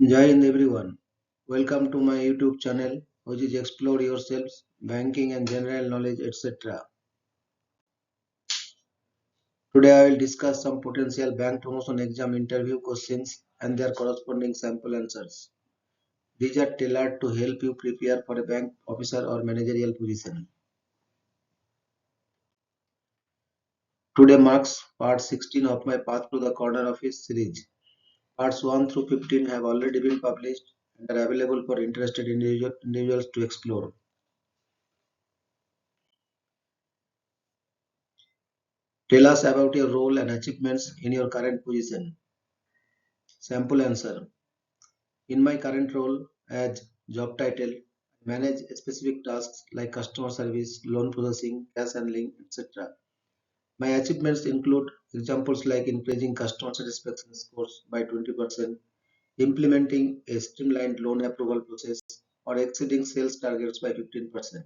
Jai Hind everyone. Welcome to my YouTube channel, which is Explore Yourselves, Banking and General Knowledge, etc. Today I will discuss some potential bank promotion exam interview questions and their corresponding sample answers. These are tailored to help you prepare for a bank officer or managerial position. Today marks part 16 of my Path to the Corner Office series. Parts 1 through 15 have already been published and are available for interested individuals to explore. Tell us about your role and achievements in your current position. Sample answer. In my current role as job title, I manage specific tasks like customer service, loan processing, cash handling, etc. My achievements include examples like increasing customer satisfaction scores by 20%, implementing a streamlined loan approval process, or exceeding sales targets by 15%.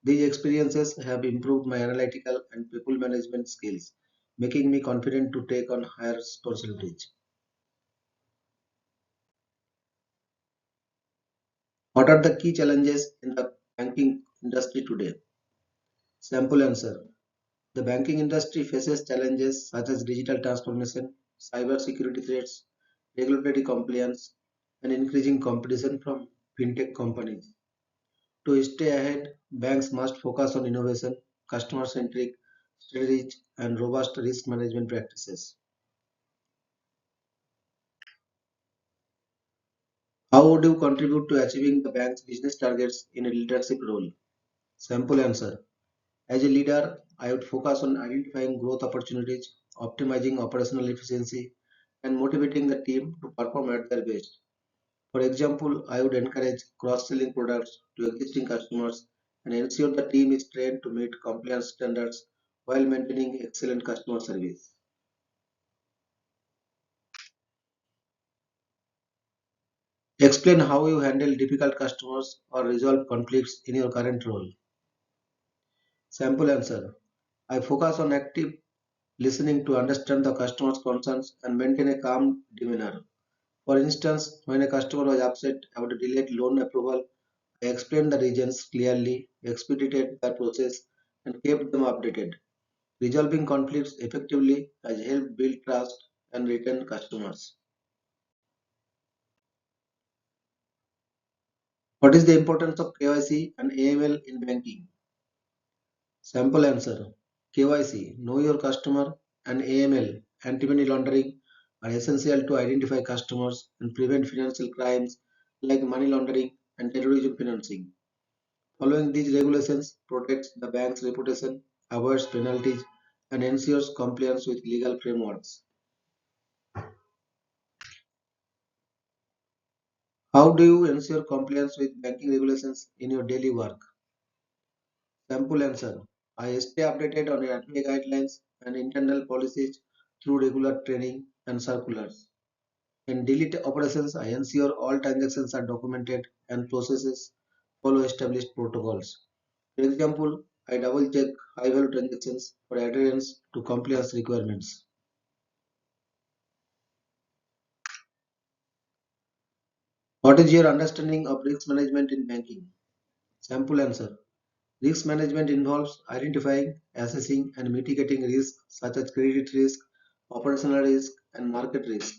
These experiences have improved my analytical and people management skills, making me confident to take on higher responsibilities. What are the key challenges in the banking industry today? Sample answer. The banking industry faces challenges such as digital transformation, cyber security threats, regulatory compliance, and increasing competition from fintech companies. To stay ahead, banks must focus on innovation, customer centric strategies, and robust risk management practices. How would you contribute to achieving the bank's business targets in a leadership role? Sample answer. As a leader, I would focus on identifying growth opportunities, optimizing operational efficiency, and motivating the team to perform at their best. For example, I would encourage cross-selling products to existing customers and ensure the team is trained to meet compliance standards while maintaining excellent customer service. Explain how you handle difficult customers or resolve conflicts in your current role. Sample answer. I focus on active listening to understand the customer's concerns and maintain a calm demeanor. For instance, when a customer was upset about a delayed loan approval, I explained the reasons clearly, expedited the process, and kept them updated. Resolving conflicts effectively has helped build trust and retain customers. What is the importance of KYC and AML in banking? Sample answer. KYC, know your customer, and AML, anti-money laundering, are essential to identify customers and prevent financial crimes like money laundering and terrorism financing. Following these regulations protects the bank's reputation, avoids penalties, and ensures compliance with legal frameworks. How do you ensure compliance with banking regulations in your daily work? Sample answer. I stay updated on RBI guidelines and internal policies through regular training and circulars. In daily operations, I ensure all transactions are documented and processes follow established protocols. For example, I double check high value transactions for adherence to compliance requirements. What is your understanding of risk management in banking? Sample answer. Risk management involves identifying, assessing, and mitigating risks such as credit risk, operational risk, and market risk.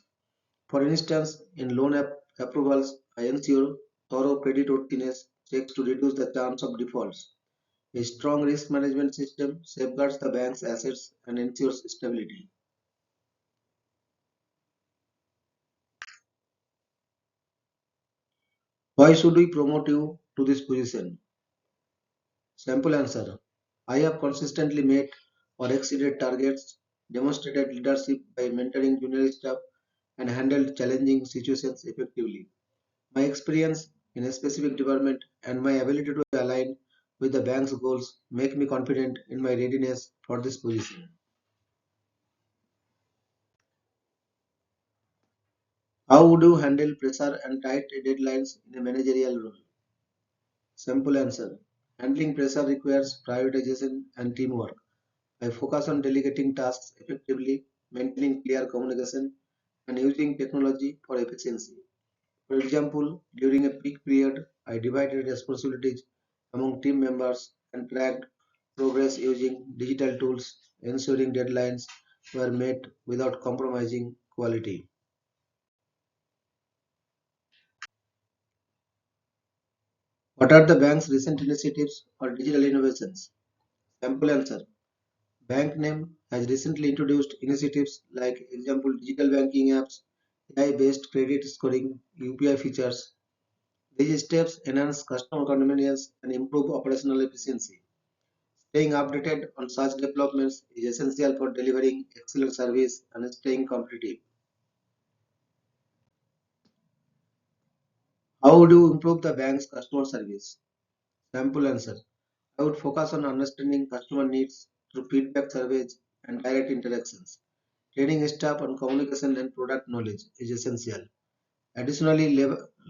For instance, in loan approvals, I ensure thorough creditworthiness checks to reduce the chance of defaults. A strong risk management system safeguards the bank's assets and ensures stability. Why should we promote you to this position? Sample answer. I have consistently met or exceeded targets, demonstrated leadership by mentoring junior staff, and handled challenging situations effectively. My experience in a specific department and my ability to align with the bank's goals make me confident in my readiness for this position. How would you handle pressure and tight deadlines in a managerial role? Simple answer. Handling pressure requires prioritization and teamwork. I focus on delegating tasks effectively, maintaining clear communication, and using technology for efficiency. For example, during a peak period, I divided responsibilities among team members and tracked progress using digital tools, ensuring deadlines were met without compromising quality. What are the bank's recent initiatives or digital innovations? Sample answer. Bank name has recently introduced initiatives like example digital banking apps, AI-based credit scoring, UPI features. These steps enhance customer convenience and improve operational efficiency. Staying updated on such developments is essential for delivering excellent service and staying competitive. How would you improve the bank's customer service? Sample answer. I would focus on understanding customer needs through feedback surveys and direct interactions. Training staff on communication and product knowledge is essential. Additionally,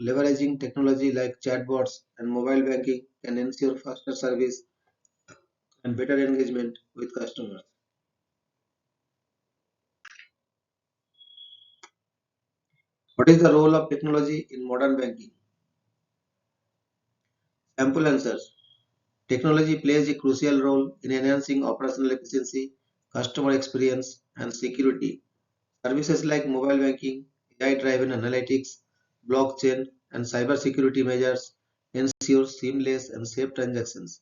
leveraging technology like chatbots and mobile banking can ensure faster service and better engagement with customers. What is the role of technology in modern banking? Sample answers. Technology plays a crucial role in enhancing operational efficiency, customer experience, and security. Services like mobile banking, AI-driven analytics, blockchain, and cybersecurity measures ensure seamless and safe transactions.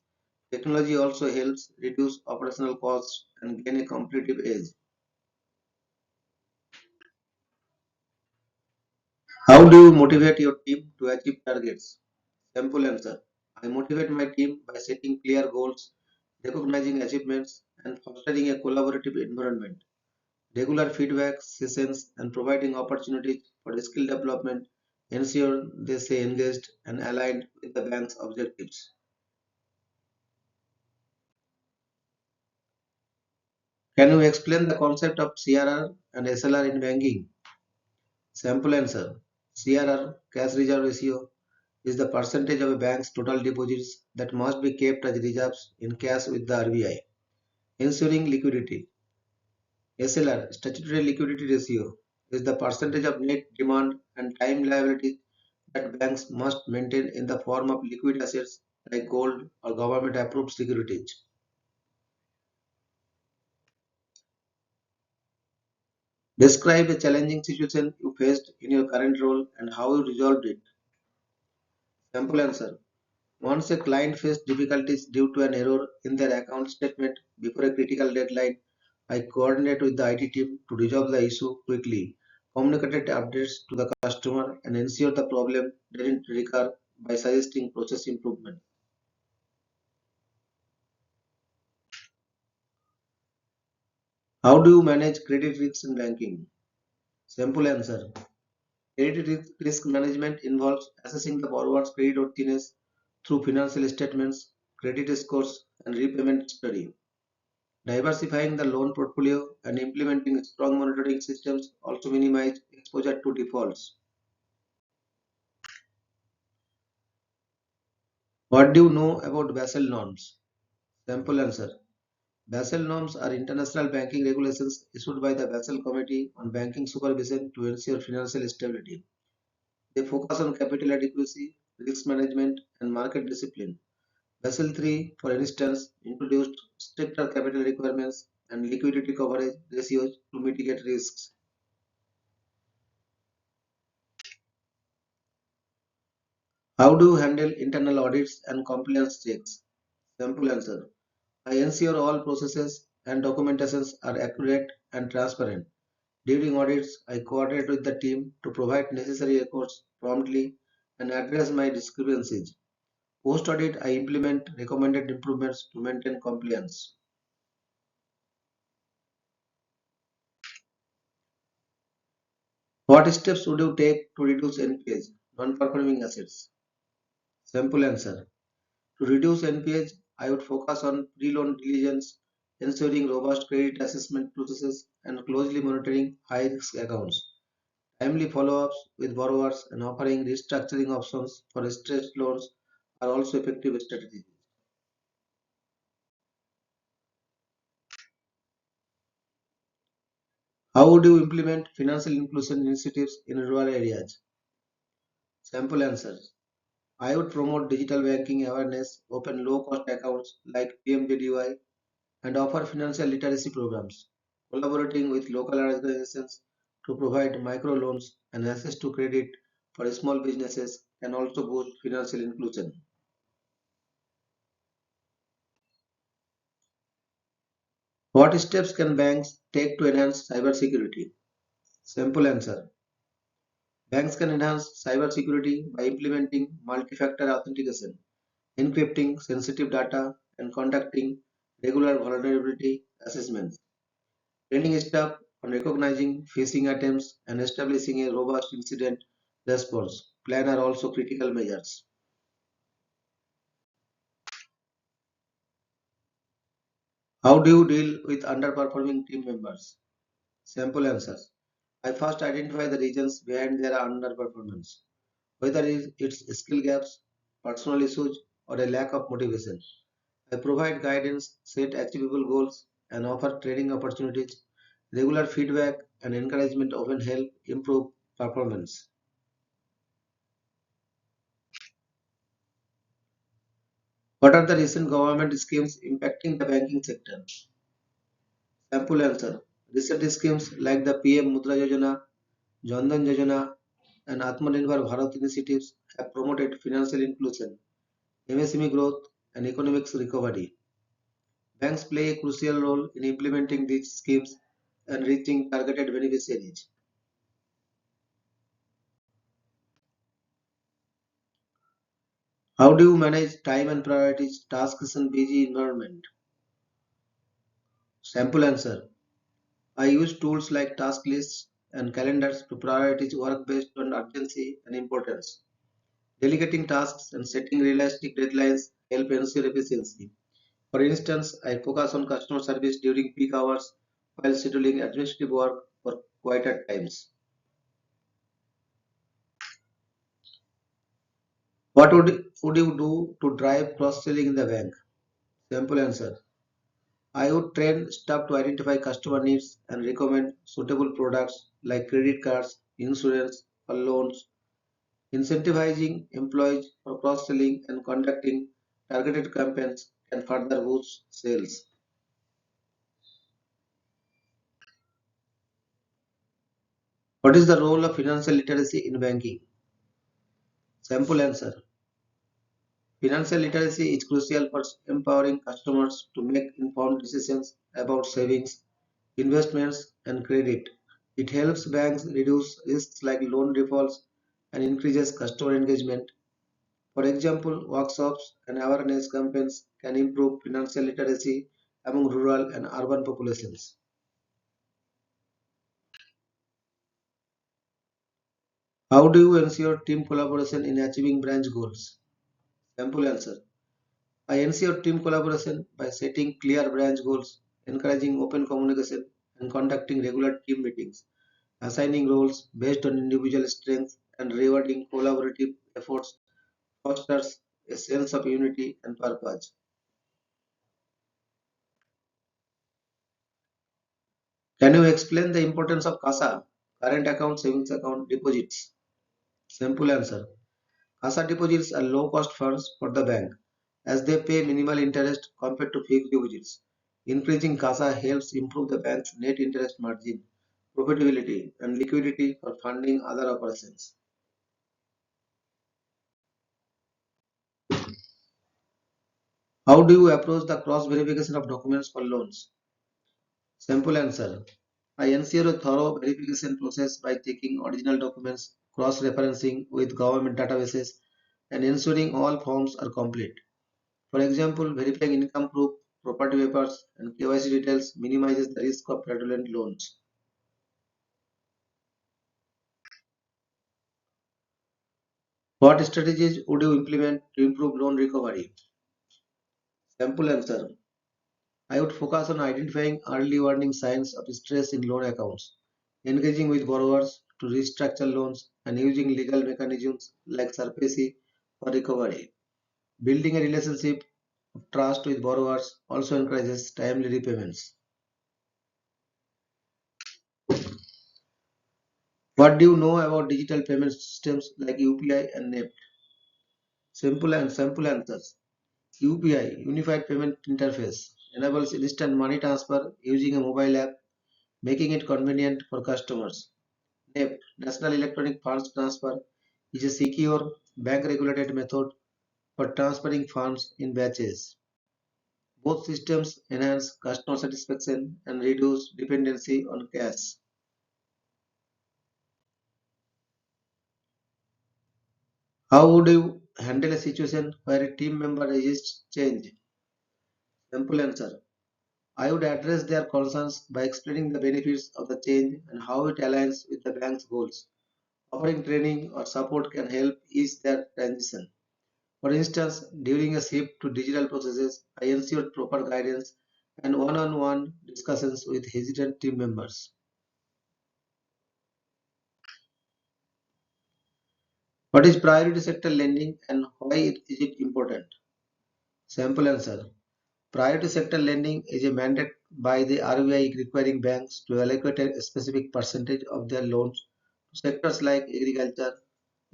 Technology also helps reduce operational costs and gain a competitive edge. How do you motivate your team to achieve targets? Simple answer. I motivate my team by setting clear goals, recognizing achievements, and fostering a collaborative environment. Regular feedback sessions and providing opportunities for skill development ensure they stay engaged and aligned with the bank's objectives. Can you explain the concept of CRR and SLR in banking? Sample answer. CRR, cash reserve ratio, is the percentage of a bank's total deposits that must be kept as reserves in cash with the RBI, ensuring liquidity. SLR, statutory liquidity ratio, is the percentage of net demand and time liability that banks must maintain in the form of liquid assets like gold or government approved securities. Describe a challenging situation you faced in your current role and how you resolved it. Sample answer. Once a client faced difficulties due to an error in their account statement before a critical deadline, I coordinated with the IT team to resolve the issue quickly, communicated updates to the customer, and ensured the problem didn't recur by suggesting process improvement. How do you manage credit risks in banking? Simple answer. Credit risk management involves assessing the borrower's creditworthiness through financial statements, credit scores, and repayment history. Diversifying the loan portfolio and implementing strong monitoring systems also minimize exposure to defaults. What do you know about Basel norms? Simple answer. Basel norms are international banking regulations issued by the Basel Committee on Banking Supervision to ensure financial stability. They focus on capital adequacy, risk management, and market discipline. Basel III, for instance, introduced stricter capital requirements and liquidity coverage ratios to mitigate risks. How do you handle internal audits and compliance checks? Simple answer. I ensure all processes and documentations are accurate and transparent. During audits, I coordinate with the team to provide necessary records promptly and address my discrepancies. Post audit, I implement recommended improvements to maintain compliance. What steps would you take to reduce NPAs, non-performing assets? Simple answer. To reduce NPAs, I would focus on pre-loan diligence, ensuring robust credit assessment processes, and closely monitoring high-risk accounts. Timely follow-ups with borrowers and offering restructuring options for stressed loans are also effective strategies. How would you implement financial inclusion initiatives in rural areas? Sample answers. I would promote digital banking awareness, open low-cost accounts like PMJDY, and offer financial literacy programs, collaborating with local organizations to provide microloans and access to credit for small businesses can also boost financial inclusion. What steps can banks take to enhance cybersecurity? Simple answer. Banks can enhance cybersecurity by implementing multi-factor authentication, encrypting sensitive data, and conducting regular vulnerability assessments. Training staff on recognizing phishing attempts and establishing a robust incident response plan are also critical measures. How do you deal with underperforming team members? Simple answers. I first identify the reasons behind their underperformance, whether it's skill gaps, personal issues, or a lack of motivation. I provide guidance, set achievable goals, and offer training opportunities. Regular feedback and encouragement often help improve performance. What are the recent government schemes impacting the banking sector? Sample answer. Recent schemes like the PM Mudra Yojana, Jan Dhan Yojana, and Atmanirbhar Bharat initiatives have promoted financial inclusion, MSME growth, and economic recovery. Banks play a crucial role in implementing these schemes and reaching targeted beneficiaries. How do you manage time and priorities tasks in busy environment? Sample answer. I use tools like task lists and calendars to prioritize work based on urgency and importance. Delegating tasks and setting realistic deadlines help ensure efficiency. For instance, I focus on customer service during peak hours while scheduling administrative work for quieter times. What would you do to drive cross selling in the bank? Simple answer. I would train staff to identify customer needs and recommend suitable products like credit cards, insurance, or loans. Incentivizing employees for cross-selling and conducting targeted campaigns can further boost sales. What is the role of financial literacy in banking? Simple answer. Financial literacy is crucial for empowering customers to make informed decisions about savings, investments, and credit. It helps banks reduce risks like loan defaults and increases customer engagement. For example, workshops and awareness campaigns can improve financial literacy among rural and urban populations. How do you ensure team collaboration in achieving branch goals? Simple answer. I ensure team collaboration by setting clear branch goals, encouraging open communication, and conducting regular team meetings, assigning roles based on individual strengths, and rewarding collaborative efforts fosters a sense of unity and purpose. Can you explain the importance of CASA, current account, savings account, deposits? Simple answer. CASA deposits are low cost funds for the bank as they pay minimal interest compared to fixed deposits. Increasing CASA helps improve the bank's net interest margin, profitability, and liquidity for funding other operations. How do you approach the cross verification of documents for loans? Simple answer. I ensure a thorough verification process by checking original documents, cross-referencing with government databases, and ensuring all forms are complete. For example, verifying income proof, property papers, and KYC details minimizes the risk of fraudulent loans. What strategies would you implement to improve loan recovery? Simple answer. I would focus on identifying early warning signs of stress in loan accounts, engaging with borrowers to restructure loans, and using legal mechanisms like SARFAESI for recovery. Building a relationship of trust with borrowers also encourages timely repayments. What do you know about digital payment systems like UPI and NEFT? Simple answers. UPI, Unified Payment Interface, enables instant money transfer using a mobile app, making it convenient for customers. NEFT, National Electronic Funds Transfer, is a secure, bank-regulated method for transferring funds in batches. Both systems enhance customer satisfaction and reduce dependency on cash. How would you handle a situation where a team member resists change? Simple answer. I would address their concerns by explaining the benefits of the change and how it aligns with the bank's goals. Offering training or support can help ease their transition. For instance, during a shift to digital processes, I ensured proper guidance and one-on-one discussions with hesitant team members. What is priority sector lending and why is it important? Sample answer. Priority sector lending is a mandate by the RBI requiring banks to allocate a specific percentage of their loans to sectors like agriculture,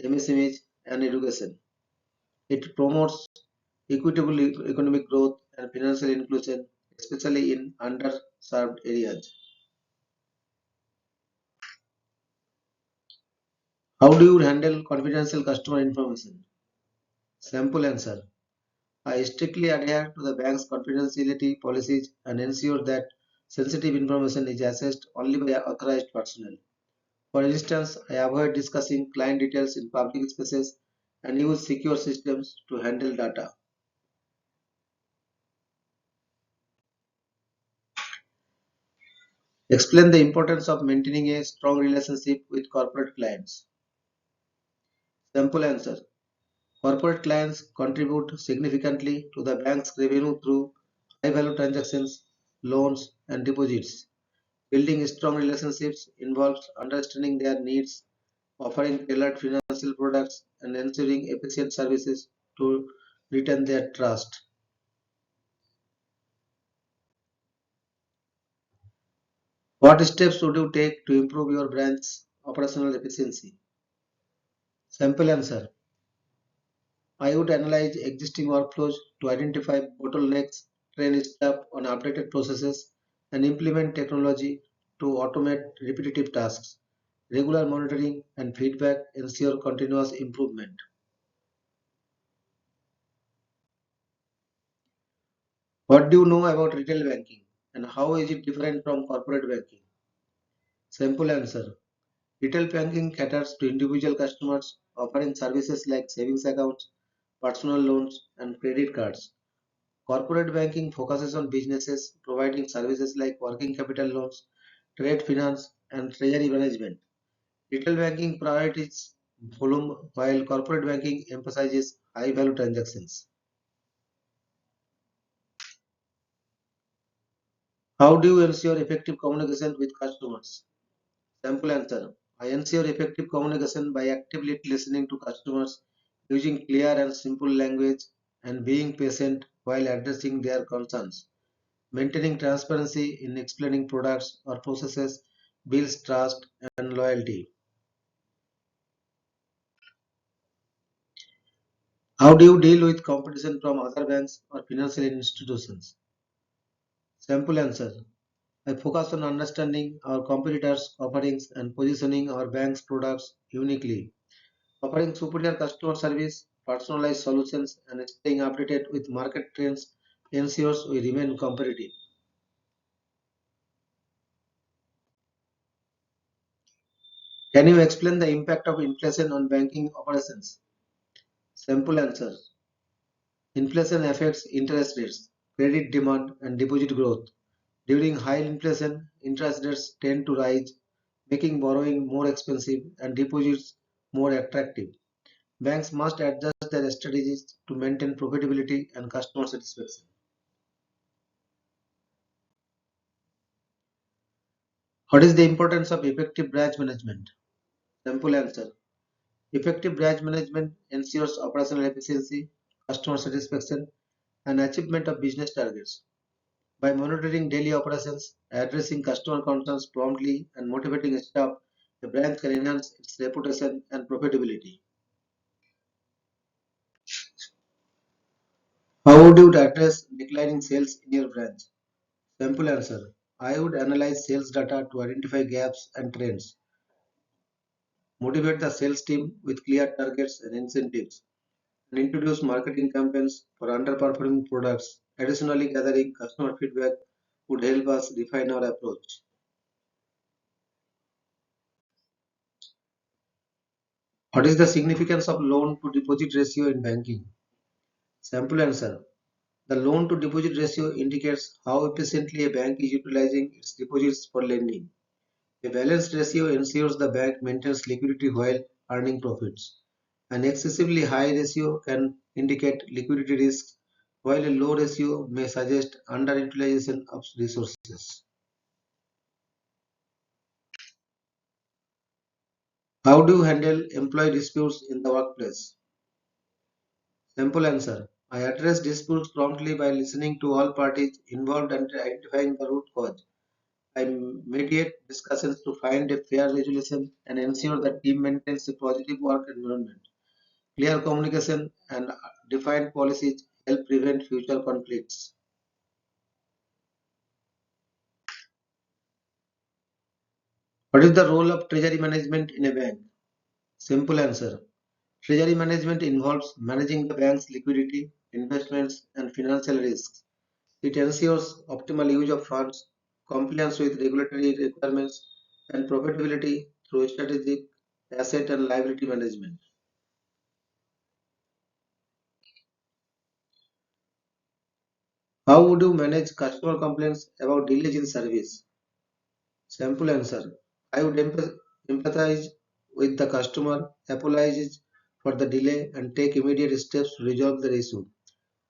MSMEs, and education. It promotes equitable economic growth and financial inclusion, especially in underserved areas. How do you handle confidential customer information? Sample answer. I strictly adhere to the bank's confidentiality policies and ensure that sensitive information is accessed only by authorized personnel. For instance, I avoid discussing client details in public spaces and use secure systems to handle data. Explain the importance of maintaining a strong relationship with corporate clients. Simple answer. Corporate clients contribute significantly to the bank's revenue through high value transactions, loans, and deposits. Building strong relationships involves understanding their needs, offering tailored financial products, and ensuring efficient services to retain their trust. What steps would you take to improve your branch's operational efficiency? Simple answer. I would analyze existing workflows to identify bottlenecks, train staff on updated processes, and implement technology to automate repetitive tasks. Regular monitoring and feedback ensure continuous improvement. What do you know about retail banking and how is it different from corporate banking? Simple answer. Retail banking caters to individual customers, offering services like savings accounts, personal loans, and credit cards. Corporate banking focuses on businesses, providing services like working capital loans, trade finance, and treasury management. Retail banking priorities volume, while corporate banking emphasizes high value transactions. How do you ensure effective communication with customers? Simple answer. I ensure effective communication by actively listening to customers, using clear and simple language, and being patient while addressing their concerns. Maintaining transparency in explaining products or processes builds trust and loyalty. How do you deal with competition from other banks or financial institutions? Simple answer. I focus on understanding our competitors' offerings and positioning our bank's products uniquely. Offering superior customer service, personalized solutions, and staying updated with market trends ensures we remain competitive. Can you explain the impact of inflation on banking operations? Simple answer. Inflation affects interest rates, credit demand, and deposit growth. During high inflation, interest rates tend to rise, making borrowing more expensive and deposits more attractive. Banks must adjust their strategies to maintain profitability and customer satisfaction. What is the importance of effective branch management? Simple answer. Effective branch management ensures operational efficiency, customer satisfaction, and achievement of business targets. By monitoring daily operations, addressing customer concerns promptly, and motivating staff, a branch can enhance its reputation and profitability. How would you address declining sales in your branch? Simple answer. I would analyze sales data to identify gaps and trends, motivate the sales team with clear targets and incentives, and introduce marketing campaigns for underperforming products. Additionally, gathering customer feedback would help us refine our approach. What is the significance of loan to deposit ratio in banking? Simple answer. The loan to deposit ratio indicates how efficiently a bank is utilizing its deposits for lending. A balanced ratio ensures the bank maintains liquidity while earning profits. An excessively high ratio can indicate liquidity risks, while a low ratio may suggest underutilization of resources. How do you handle employee disputes in the workplace? Simple answer. I address disputes promptly by listening to all parties involved and identifying the root cause. I mediate discussions to find a fair resolution and ensure the team maintains a positive work environment. Clear communication and defined policies help prevent future conflicts. What is the role of treasury management in a bank? Simple answer. Treasury management involves managing the bank's liquidity, investments, and financial risks. It ensures optimal use of funds, compliance with regulatory requirements, and profitability through strategic asset and liability management. How would you manage customer complaints about delays in service? Simple answer. I would empathize with the customer, apologize for the delay, and take immediate steps to resolve the issue.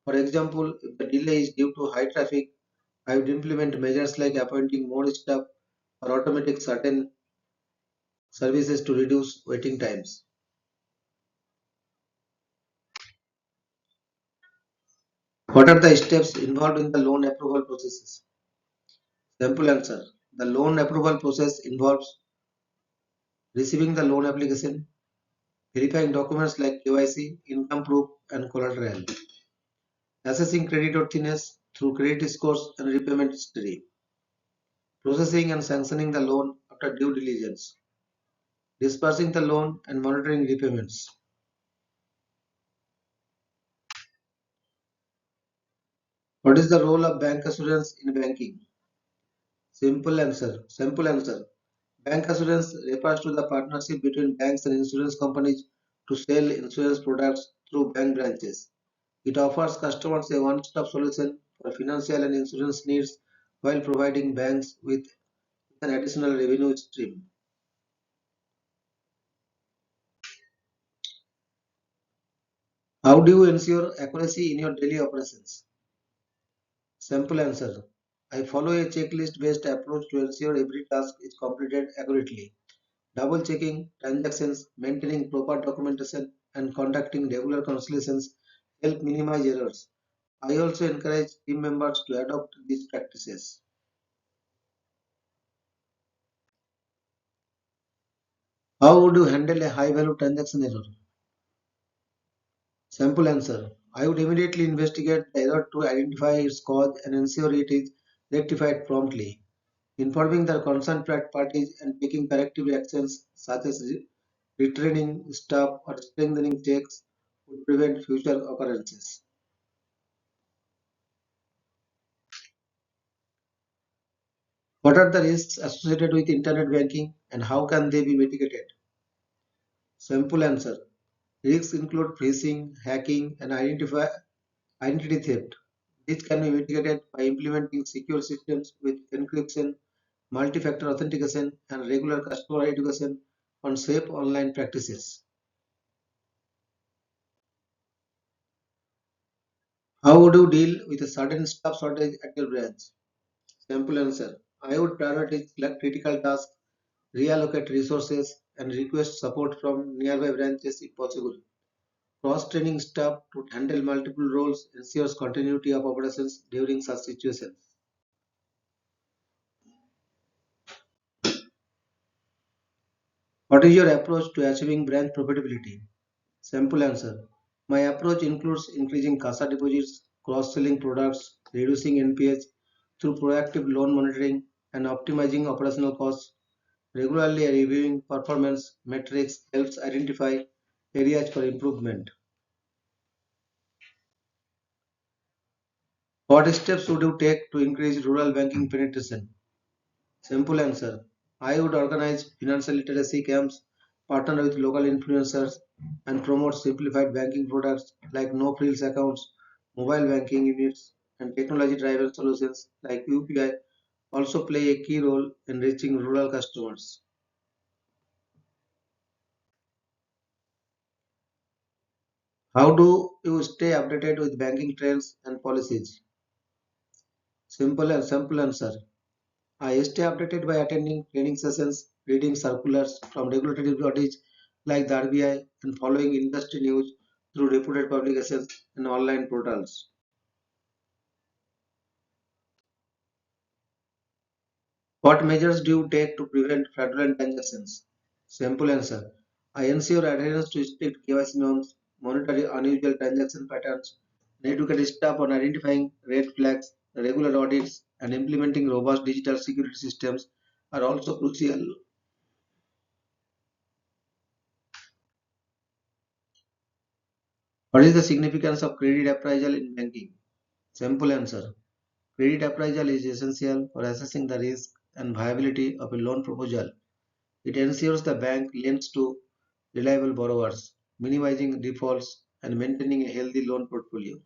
For example, if the delay is due to high traffic, I would implement measures like appointing more staff or automatic certain services to reduce waiting times. What are the steps involved in the loan approval processes? Simple answer. The loan approval process involves receiving the loan application, verifying documents like KYC, income proof, and collateral, assessing creditworthiness through credit scores and repayment history, processing and sanctioning the loan after due diligence, disbursing the loan and monitoring repayments. What is the role of bank assurance in banking? Simple answer. Simple answer. Bank assurance refers to the partnership between banks and insurance companies to sell insurance products through bank branches. It offers customers a one-stop solution for financial and insurance needs while providing banks with an additional revenue stream. How do you ensure accuracy in your daily operations? Simple answer. I follow a checklist based approach to ensure every task is completed accurately. Double checking transactions, maintaining proper documentation, and conducting regular consultations help minimize errors. I also encourage team members to adopt these practices. How would you handle a high value transaction error? Simple answer. I would immediately investigate the error to identify its cause and ensure it is rectified promptly. Informing the concerned parties and taking corrective actions such as retraining staff or strengthening checks would prevent future occurrences. What are the risks associated with internet banking and how can they be mitigated? Simple answer. Risks include phishing, hacking, and identity theft. This can be mitigated by implementing secure systems with encryption, multi-factor authentication, and regular customer education on safe online practices. How would you deal with a sudden staff shortage at your branch? Simple answer. I would prioritize critical tasks, reallocate resources, and request support from nearby branches if possible. Cross-training staff to handle multiple roles ensures continuity of operations during such situations. What is your approach to achieving branch profitability? Simple answer. My approach includes increasing CASA deposits, cross-selling products, reducing NPH through proactive loan monitoring, and optimizing operational costs. Regularly reviewing performance metrics helps identify areas for improvement. What steps would you take to increase rural banking penetration? Simple answer. I would organize financial literacy camps, partner with local influencers, and promote simplified banking products like no frills accounts, mobile banking units, and technology driven solutions like UPI also play a key role in reaching rural customers. How do you stay updated with banking trends and policies? Simple answer. I stay updated by attending training sessions, reading circulars from regulatory bodies like the RBI, and following industry news through reputed publications and online portals. What measures do you take to prevent fraudulent transactions? Simple answer. I ensure adherence to strict KYC norms, monitor unusual transaction patterns, and educate staff on identifying red flags. Regular audits and implementing robust digital security systems are also crucial. What is the significance of credit appraisal in banking? Simple answer. Credit appraisal is essential for assessing the risk and viability of a loan proposal. It ensures the bank lends to reliable borrowers, minimizing defaults and maintaining a healthy loan portfolio.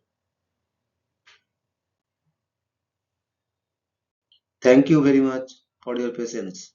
Thank you very much for your patience.